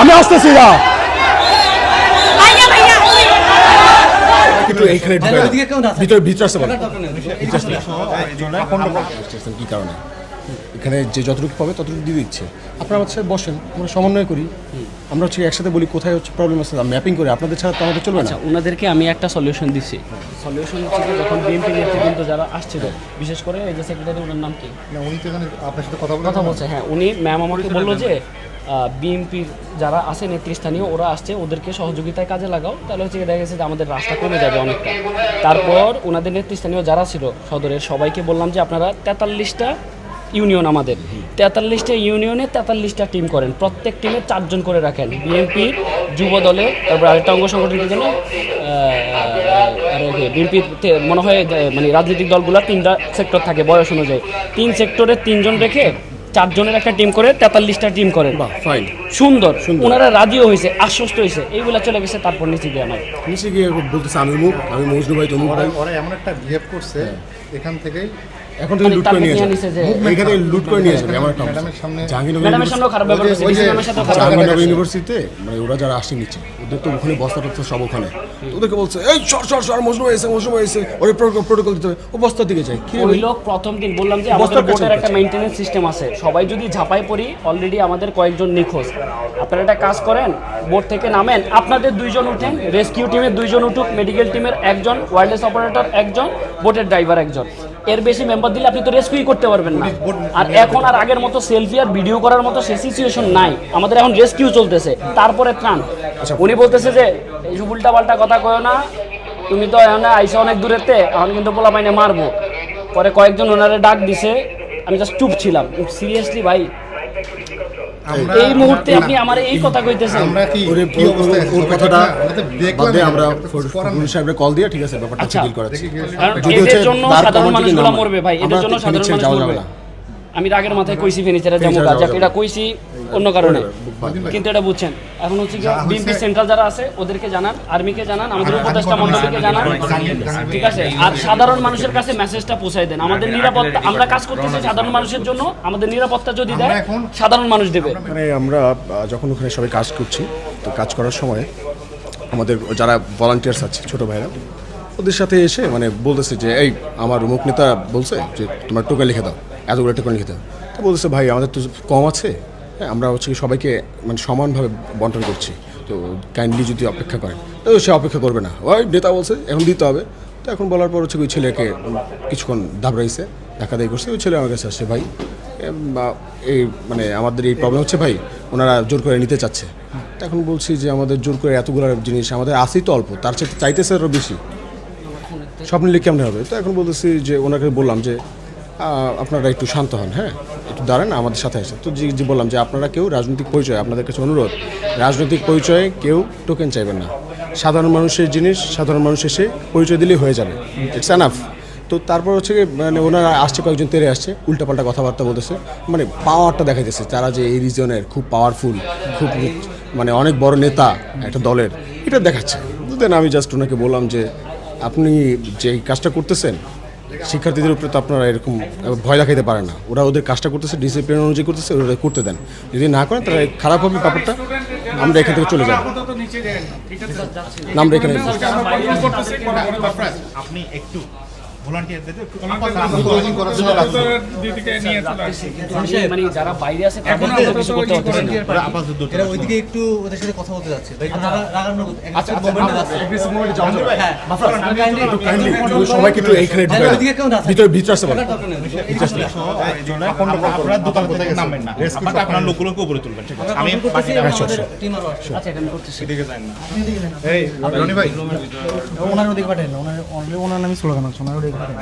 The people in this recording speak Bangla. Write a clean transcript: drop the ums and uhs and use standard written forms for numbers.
আমি আসতেছি না কিন্তু এইখানে ভিতরে ভিতরে আসতে পারেন কি কারণে এখানে যে যতটুকু পাবে ততটুকু দিয়ে দিচ্ছে আপনারা হচ্ছে বসেন আমরা সমন্বয় করি আমরা হচ্ছে একসাথে বলি কোথায় হচ্ছে প্রবলেম আছে ম্যাপিং করে আপনাদের ছাড়া তো আমাদের চলবে না। ওনাদেরকে আমি একটা সলিউশন দিচ্ছি। সলিউশন হচ্ছে যে যখন বিএনপি নেতৃবৃন্দ যারা আসছিল বিশেষ করে এই যে সেক্রেটারি ওনার নাম কি না উনি তো এখানে আপনার সাথে কথা বলছে হ্যাঁ উনি ম্যাম আমাকে বললো যে বিএনপির যারা আছে নেতৃস্থানীয় ওরা আসছে ওদেরকে সহযোগিতায় কাজে লাগাও তাহলে হচ্ছে দেখা গেছে যে আমাদের রাস্তা কমে যাবে অনেকটা। তারপর ওনাদের নেতৃস্থানীয় যারা ছিল সদরের সবাইকে বললাম যে আপনারা 43টা ইউনিয়ন আমাদের 43টা ইউনিয়নে 43টা টিম করেন প্রত্যেক টিমে 4 জন করে রাখেন বিএনপি যুব দলে তারপর আরেকটা অঙ্গ সংগঠন যেন বিএনপি মনে হয় মানে রাজনৈতিক দলগুলো 3টা সেক্টর থাকে বয়স অনুযায়ী 3 সেক্টরে 3 জন রেখে 4 জনের একটা টিম করে 43টা টিম করেন। ফাইন সুন্দর ওনারা রাজিও হয়েছে আশ্বস্ত হয়েছে এইগুলা চলে গেছে। তারপর নিচে গিয়ে আমার নিচে গিয়ে বলতেছে আমি মজনু ভাই তমুক ভাই ওরা এমন একটা বিহেভ করছে এখান থেকেই এখন থেকে লুট করে নিয়ে যাবে এখানে লুট করে নিয়ে যাবে আমার ম্যাডামের সামনে ম্যাডামের সামনে খারাপ ব্যাপার করছে ম্যাডামের সাথে খারাপ জাহাঙ্গীরনগর ইউনিভার্সিটিতে মানে ওরা যারা আসছে নিচ্ছে ওদের তো ওখানে বস্তা টস্তা সব ওখানে ওদেরকে বলছে এই সর মজনু হয়েছে ওর প্রোটোকল দিতে হবে ও বস্তার দিকে যায় কি ওই লোক প্রথম দিন বললাম যে আমাদের বোর্ডের একটা মেইনটেনেন্স সিস্টেম আছে সবাই যদি ঝাপাই পড়ি অলরেডি আমাদের কয়েকজন নিখোঁজ আপনারা একটা কাজ করেন বোর্ড থেকে নামেন আপনাদের 2 জন উঠেন রেস্কিউ টিমের 2 জন উঠুক মেডিকেল টিমের 1 জন ওয়্যারলেস অপারেটর 1 জন বোটের ড্রাইভার 1 জন এর বেশি মেম্বার দিলে আপনি তো রেস্কিউ করতে পারবেন না। আর এখন আর আগের মতো সেলফি আর ভিডিও করার মতো সে সিচুয়েশন নাই আমাদের এখন রেস্কিউ চলতেছে তারপরে ত্রাণ। উনি বলতেছে যে এই সব উল্টা পাল্টা কথা কয়ো না তুমি তো এখন আইসা অনেক দূরেতে এখন কিন্তু পোলা পাইনে মারবো। পরে কয়েকজন ওনারে ডাক দিছে আমি জাস্ট চুপ ছিলাম সিরিয়াসলি ভাই এই মুহূর্তে আপনি আমার এই কথা কইতেছেন আমরা কি ওর কথাটা বাদে আমরা পুলিশ সাহেবকে কল দিয়ে ঠিক আছে ব্যাপারটা ডিল করাচ্ছি যদি হচ্ছে জন্য সাধারণ মানুষগুলো মরবে ভাই এদের জন্য সাধারণ মানুষ মরবে। আমি রাগের মাথায় কইছি ফেনিচারে যাবো কাজ এটা কইছি অন্য কারণে কিন্তু এটা বুঝছেন এখন হচ্ছে কি বিএনপি সেন্ট্রাল যারা আছে ওদেরকে জানান আর্মিকে জানান আমাদের উপদেষ্টা মণ্ডলীকে জানান ঠিক আছে আর সাধারণ মানুষের কাছে মেসেজটা পৌঁছায় দেন আমাদের নিরাপত্তা আমরা কাজ করতেছি সাধারণ মানুষের জন্য আমাদের নিরাপত্তা যদি দেয় সাধারণ মানুষ দেবে। মানে আমরা যখন ওখানে সবাই কাজ করছি তো কাজ করার সময় আমাদের যারা ভলান্টিয়ার্স আছে ছোট ভাইরা ওদের সাথে এসে মানে বলতেছে যে এই আমার মুখ নেতা বলছে যে তোমার টোকেন লিখে দাও এতগুলো টোকেন লিখে দাও তো বলতেছে ভাই আমাদের তো কম আছে হ্যাঁ আমরা হচ্ছে সবাইকে মানে সমানভাবে বন্টন করছি তো কাইন্ডলি যদি অপেক্ষা করেন তো সে অপেক্ষা করবে না ওই নেতা বলছে এখন দিতে হবে তো এখন বলার পর হচ্ছে ওই ছেলেকে কিছুক্ষণ দাবড়াইছে ধাক্কাধাই করছে ওই ছেলে আমার কাছে আসছে ভাই এই মানে আমাদের এই প্রবলেম হচ্ছে ভাই ওনারা জোর করে নিতে চাচ্ছে তো এখন বলছি যে আমাদের জোর করে এতগুলো জিনিস আমাদের আসেই তো অল্প তার চেয়ে চাইতেছে আরও বেশি সব নিলে কেমন হবে। তো এখন বলতেছি যে ওনাকে বললাম যে আপনারা একটু শান্ত হন হ্যাঁ একটু দাঁড়ান আমাদের সাথে আসেন তো যে বললাম যে আপনারা কেউ রাজনৈতিক পরিচয় আপনাদের কাছে অনুরোধ রাজনৈতিক পরিচয়ে কেউ টোকেন চাইবেন না সাধারণ মানুষের জিনিস সাধারণ মানুষ এসে পরিচয় দিলেই হয়ে যাবে ইটস এনাফ। তো তারপর হচ্ছে মানে ওনারা আসছে কয়েকজন তেরে আসছে উল্টাপাল্টা কথাবার্তা বলতেছে মানে পাওয়ারটা দেখাইতেছে তারা যে এই রিজনের খুব পাওয়ারফুল খুব মানে অনেক বড় নেতা একটা দলের এটা দেখাচ্ছে। দেন আমি জাস্ট ওনাকে বললাম যে আপনি যে কাজটা করতেছেন শিক্ষার্থীদের উপরে তো আপনারা এরকম ভয় দেখাইতে পারেন না ওরা ওদের কাজটা করতেছে ডিসিপ্লিন অনুযায়ী করতেছে ওরা করতে দেন যদি না করেন তাহলে খারাপ হবে ব্যাপারটা আমরা এখান থেকে চলে যাব আমরা এখানে আপনি একটু মানে যারা বাইরে আছে কিছু করতে হচ্ছে না ওইদিকে একটু ওদের সাথে কথা বলতে যাচ্ছে সবাইকে একটু এইখানে ভিতরে ভিতরে আসতে পারেন আপনার দোকান থেকে নামবেন না আপনার লোকগুলোকে উপরে তুলবেন ঠিক আছে আমি আচ্ছা এটা আমি করতেছি এই রনি ভাই ওনার ওদিকে পাঠান ওনার নামই স্লোগান আছে ওনার ওদিকে পাঠান